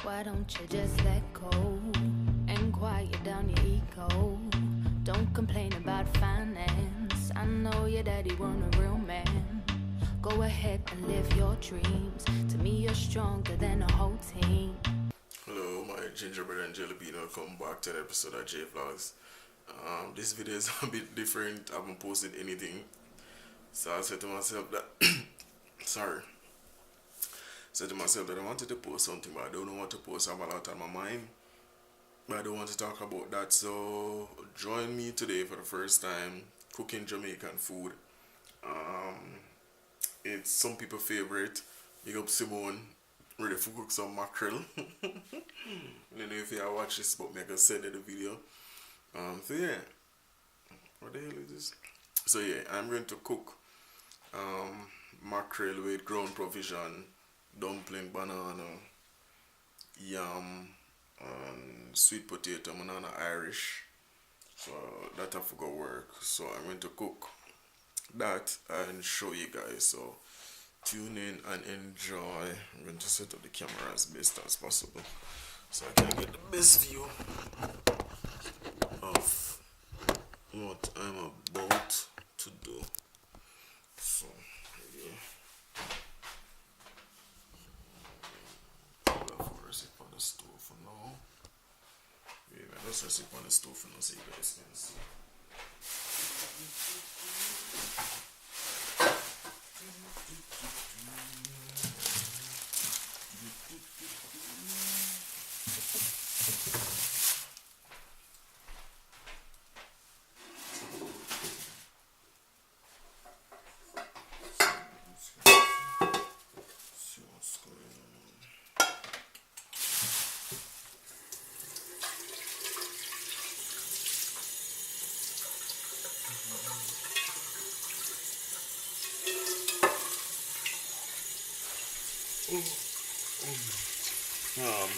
Why don't you just let go and quiet down your ego? Don't complain about finance. I know your daddy wasn't a real man. Go ahead and live your dreams. To me, you're stronger than a whole team. Hello, my gingerbread and jellybean. Welcome back to an episode of JVLOGS. This video is a bit different. I haven't posted anything, so I said to myself that I wanted to post something, but I don't know what to post. I have a lot on my mind, but I don't want to talk about that. So join me today for the first time cooking Jamaican food. It's some people's favorite. Big up Simone, ready to cook some mackerel. I don't know if you watch this, but I can send you the video. So yeah, what the hell is this? So yeah, I'm going to cook mackerel with ground provision, dumpling, banana, yam, and sweet potato, banana Irish. So that have to go work. So I'm going to cook that and show you guys. So tune in and enjoy. I'm going to set up the camera as best as possible so I can get the best view of what I'm about to do. So yeah, I'll have a recipe on the stove for now. Yeah, let's recipe on the stove for now so you guys can see.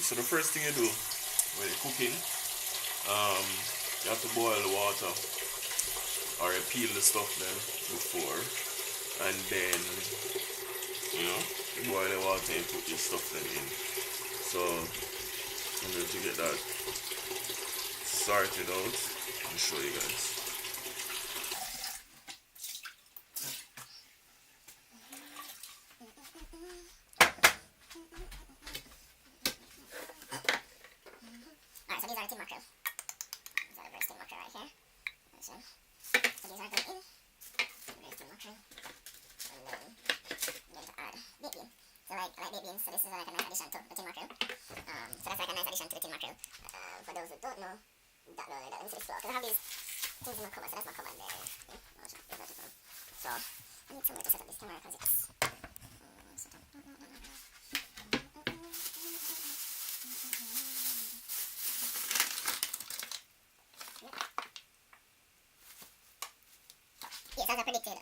So the first thing you do when you're cooking, you have to boil the water or you peel the stuff then before, and then you boil the water and put your stuff then in. So I'm going to get that sorted out and show you guys. So this is like a nice addition to the tin mackerel. So that's like a nice addition to the tin mackerel. For those who don't know, let me see this flour. Because I have these things in my cupboard, so that's my cupboard there. So I need somewhere to set up this camera because it's set up. Yes, as I predicted,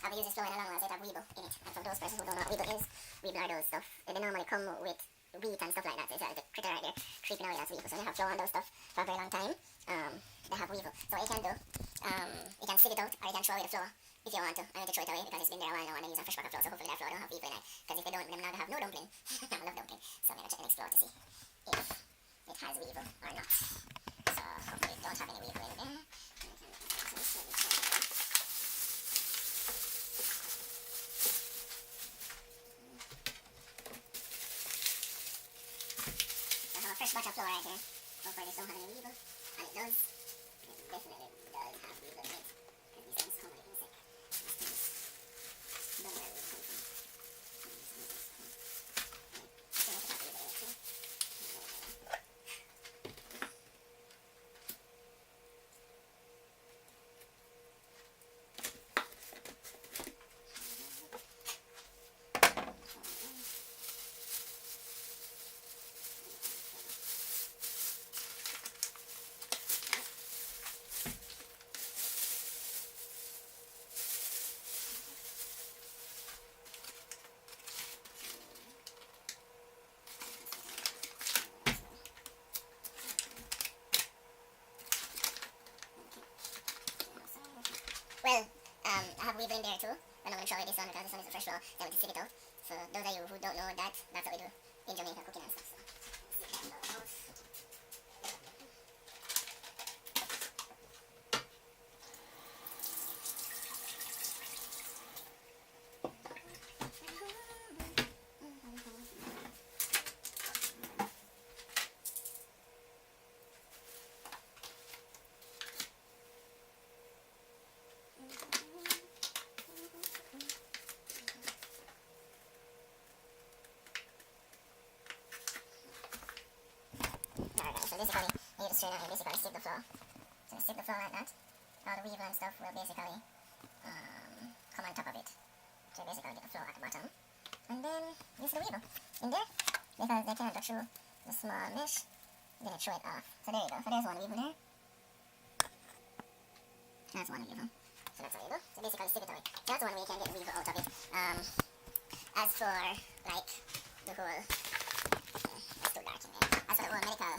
I've used this flour in a long while, so it have weevil in it. And for those persons who don't know what weevil is, weevil are those stuff. They normally come with wheat and stuff like that. So it's like the critter right there creeping away, that's weevil. So they have flour on those stuff for a very long time. They have weevil. So what you can do, you can sieve it out or you can throw away the flour if you want to. I need to throw it away because it's been there a while now and I use a fresh pack of flour. So hopefully that flour don't have weevil in it. Because if they don't, then I'm not going to have no dumpling. I love dumpling. So I'm going to check the next flour to see if it has weevil or not. So hopefully it don't have any weevil in there. Fresh batch of flour right here. Hopefully this don't have any weevil. And it does. It definitely does have weevil in it. Because these things come with an insect. These things don't know where weevil come from. So let's have weevil in it too. Well, I have weevil in there too, but I'm going to show you this one because this one is a fresh flour, then we just sieve it out. So those of you who don't know that, that's what we do in Jamaica, cooking and stuff. So. strainer and basically stick the flour. So you stick the flour like that. All the weevil and stuff will basically come on top of it. So you basically get the flour at the bottom. And then use the weevil in there because they can't go through the small mesh. Then you throw it off. So there you go. So there's one weevil there. That's one weevil. So that's a weevil. So basically stick it away. That's one way you can get the weevil out of it. As for like the whole that's too dark in there. As for the whole medical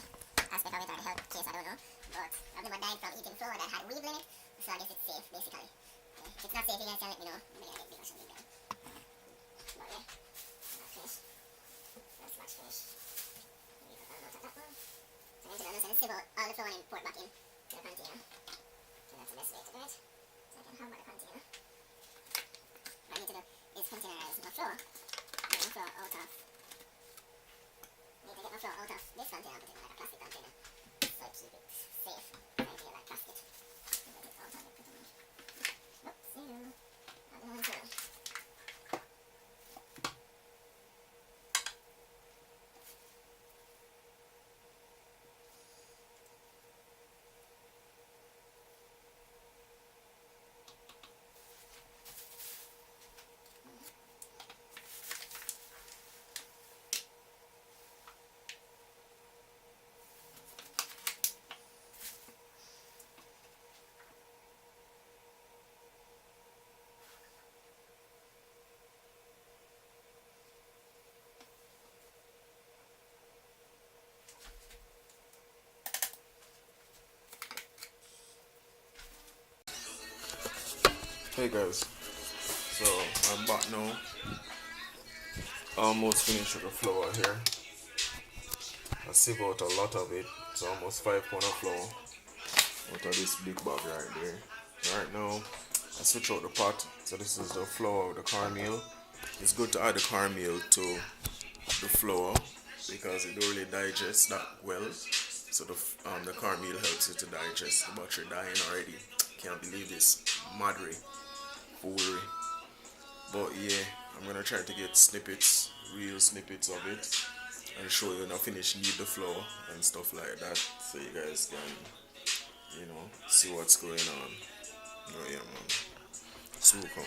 aspect of it or the health case, I don't know. But I've never died from eating flour that had weevil in it. So I guess it's safe basically. If it's not safe, you guys can let me know. Maybe I get big or something there. But yeah, that's finished. That's much finished. Weevil down out of that one. So I'm going to do this and sieve out all the flour and pour it back in to the container. So that's the best way to do it. So I can have my container. What I need to do is containerize my flour. Get my flour out of. Need to get my flour out of this container and put it in like a plastic container. So I keep it safe. I feel like plastic. So get it out of it pretty much. Oops, zero. Another one zero. Hey guys, so I'm back now. Almost finished with the flour here. I sieve out a lot of it. It's almost 5 pounds of flour out of this big bag right there. Right now, I switch out the pot. So this is the flour with the cornmeal. It's good to add the cornmeal to the flour because it don't really digest that well. So the cornmeal helps it to digest. The battery dying already. Can't believe this. Madry. Foolery. But yeah, I'm gonna try to get snippets, real snippets of it, and show you when I finish knead the flour and stuff like that, so you guys can, you know, see what's going on. Oh yeah, man. So come.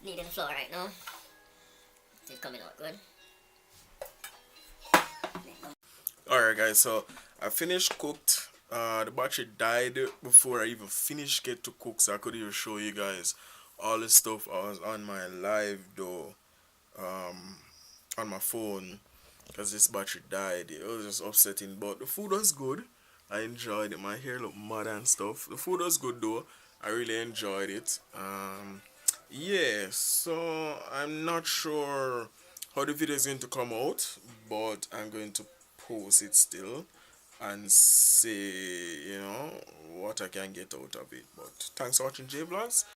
Kneading the flour right now. It's coming out good. Alright guys, so I finished cooked. The battery died before I even finished get to cook, so I could even show you guys all the stuff I was on my live though, on my phone, because this battery died. It was just upsetting, but the food was good. I enjoyed it. My hair looked mad and stuff. The food was good though. I really enjoyed it. Yeah, so I'm not sure how the video is going to come out, but I'm going to post it still and see, you know, what I can get out of it. But thanks for watching JVLOGS.